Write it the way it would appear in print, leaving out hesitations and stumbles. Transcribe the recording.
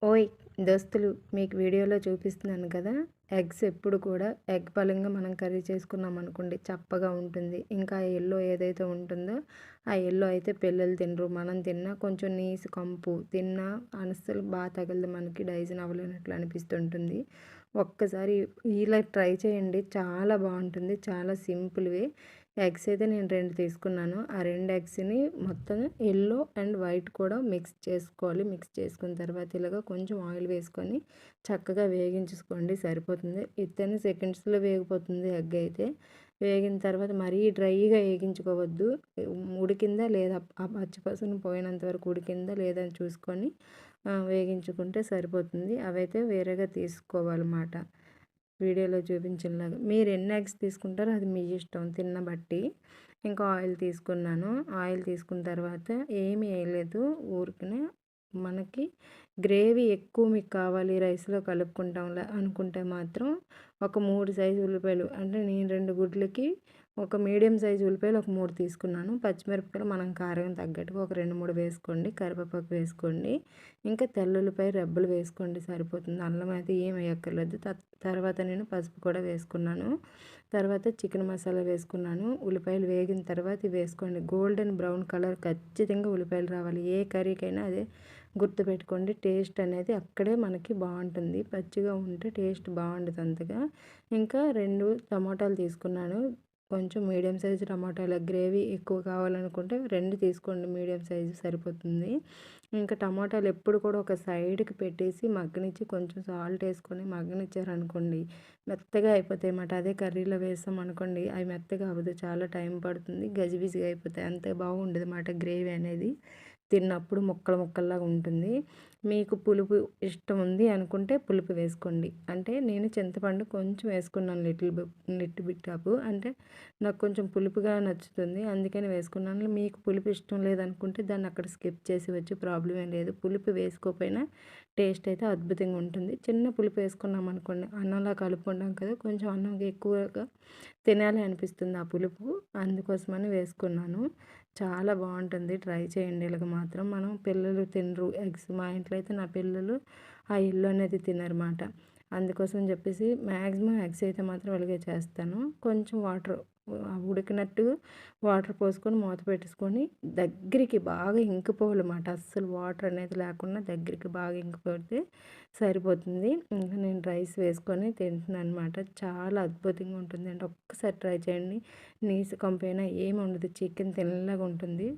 ఓయ్ దోస్తులు, మీకు వీడియోలో చూపిస్తున్నాను కదా. ఎగ్స్ ఎప్పుడు కూడా ఎగ్ పరంగా మనం కర్రీ చేసుకున్నాం అనుకోండి చప్పగా ఉంటుంది. ఇంకా ఎల్లో ఏదైతే ఉంటుందో ఆ ఎల్లో అయితే పిల్లలు తినరు, మనం తిన్నా కొంచెం నీసు కంపు తిన్నా అస్సలు బాగా తగలదు, మనకి డైజెన్ అవ్వలేనట్లు అనిపిస్తుంటుంది. ఒక్కసారి ఇలా ట్రై చేయండి, చాలా బాగుంటుంది. చాలా సింపుల్వే. ఎగ్స్ అయితే నేను 2 తీసుకున్నాను. ఆ 2 ఎగ్స్ని మొత్తం ఎల్లో అండ్ వైట్ కూడా మిక్స్ చేసుకోవాలి. మిక్స్ చేసుకున్న తర్వాత ఇలాగ కొంచెం ఆయిల్ వేసుకొని చక్కగా వేగించుకోండి, సరిపోతుంది. వితిన్ సెకండ్స్లో వేగిపోతుంది ఎగ్ అయితే. వేగిన తర్వాత మరీ డ్రైగా వేగించుకోవద్దు. ఉడికిందా లేదా, ఆ పచ్చిపసును పోయినంత వరకు ఉడికిందా లేదా అని చూసుకొని వేగించుకుంటే సరిపోతుంది. అవైతే వేరేగా తీసుకోవాలన్నమాట. వీడియోలో చూపించినలాగా మీరు ఎన్ని ఎగ్స్ తీసుకుంటారో అది మీ ఇష్టం, తిన్న బట్టి. ఇంకా ఆయిల్ తీసుకున్నాను. ఆయిల్ తీసుకున్న తర్వాత ఏమీ వేయలేదు, ఊరికనే మనకి గ్రేవీ ఎక్కువ మీకు కావాలి రైస్లో కలుపుకుంటాంలా అనుకుంటే మాత్రం ఒక 3 సైజు ఉల్లిపాయలు, అంటే నేను 2 గుడ్లకి ఒక మీడియం సైజు ఉల్లిపాయలు ఒక 3 తీసుకున్నాను. పచ్చిమిరపకాయలు మనం కారం తగ్గట్టుగా ఒక 2, 3 వేసుకోండి. కరివేపాకు వేసుకోండి. ఇంకా తెల్లుల్లిపాయ రెబ్బలు వేసుకోండి, సరిపోతుంది. అల్లం అయితే ఏం వేయక్కర్లేదు. తర్వాత నేను పసుపు కూడా వేసుకున్నాను. తర్వాత చికెన్ మసాలా వేసుకున్నాను. ఉల్లిపాయలు వేగిన తర్వాత ఇవి వేసుకోండి. గోల్డెన్ బ్రౌన్ కలర్ ఖచ్చితంగా ఉల్లిపాయలు రావాలి ఏ కర్రీకైనా. అదే గుర్తుపెట్టుకోండి, టేస్ట్ అనేది అక్కడే మనకి బాగుంటుంది. పచ్చిగా ఉంటే టేస్ట్ బాగుండదు అంతగా. ఇంకా 2 టమాటాలు తీసుకున్నాను. కొంచెం మీడియం సైజు టమాటాలు, గ్రేవీ ఎక్కువ కావాలనుకుంటే 2 తీసుకోండి, మీడియం సైజు సరిపోతుంది. ఇంకా టమాటాలు ఎప్పుడు కూడా ఒక సైడ్కి పెట్టేసి మగ్గనిచ్చి కొంచెం సాల్ట్ వేసుకొని మగ్గనిచ్చారనుకోండి మెత్తగా అయిపోతాయి అన్నమాట. అదే కర్రీలో వేసాం అనుకోండి అవి మెత్తగా అవ్వదు, చాలా టైం పడుతుంది, గజిబిజిగా అయిపోతాయి, అంతే బాగుండదు అన్నమాట గ్రేవీ అనేది. తిన్నప్పుడు ముక్కలు ముక్కల్లాగా ఉంటుంది. మీకు పులుపు ఇష్టం ఉంది అనుకుంటే పులుపు వేసుకోండి. అంటే నేను చింతపండు కొంచెం వేసుకున్నాను, లిటిల్ బిట్ ఆఫ్, అంటే నాకు కొంచెం పులుపుగా నచ్చుతుంది అందుకని వేసుకున్నాను. మీకు పులుపు ఇష్టం లేదనుకుంటే దాన్ని అక్కడ స్కిప్ చేసి వచ్చి ప్రాబ్లం ఏం లేదు. పులుపు వేసుకోకపోయినా టేస్ట్ అయితే అద్భుతంగా ఉంటుంది. చిన్న పులుపు వేసుకున్నాం అనుకోండి, అన్నంలా కలుపుకుంటాం కదా, కొంచెం అన్నం ఎక్కువగా తినాలి అనిపిస్తుంది ఆ పులుపు, అందుకోసమని వేసుకున్నాను. చాలా బాగుంటుంది, ట్రై చేయండి. ఇలాగ మాత్రం మనం పిల్లలు తినరు ఎగ్స్. మా ఇంట్లో అయితే నా పిల్లలు ఆ ఎల్లో అనేది తినరన్నమాట. అందుకోసం చెప్పేసి మ్యాక్సిమం ఎగ్స్ అయితే మాత్రం ఇలాగే చేస్తాను. కొంచెం వాటర్ ఉడికినట్టు వాటర్ పోసుకొని మూత పెట్టేసుకొని దగ్గరికి బాగా ఇంకిపోవాలన్నమాట. అస్సలు వాటర్ అనేది లేకుండా దగ్గరికి బాగా ఇంకిపోతే సరిపోతుంది. ఇంకా నేను రైస్ వేసుకొని తింటున్నాను అనమాట. చాలా అద్భుతంగా ఉంటుంది అంటే ఒక్కసారి ట్రై చేయండి. నీసు కంపైనా ఏమి ఉండదు, చికెన్ తెల్లగా ఉంటుంది.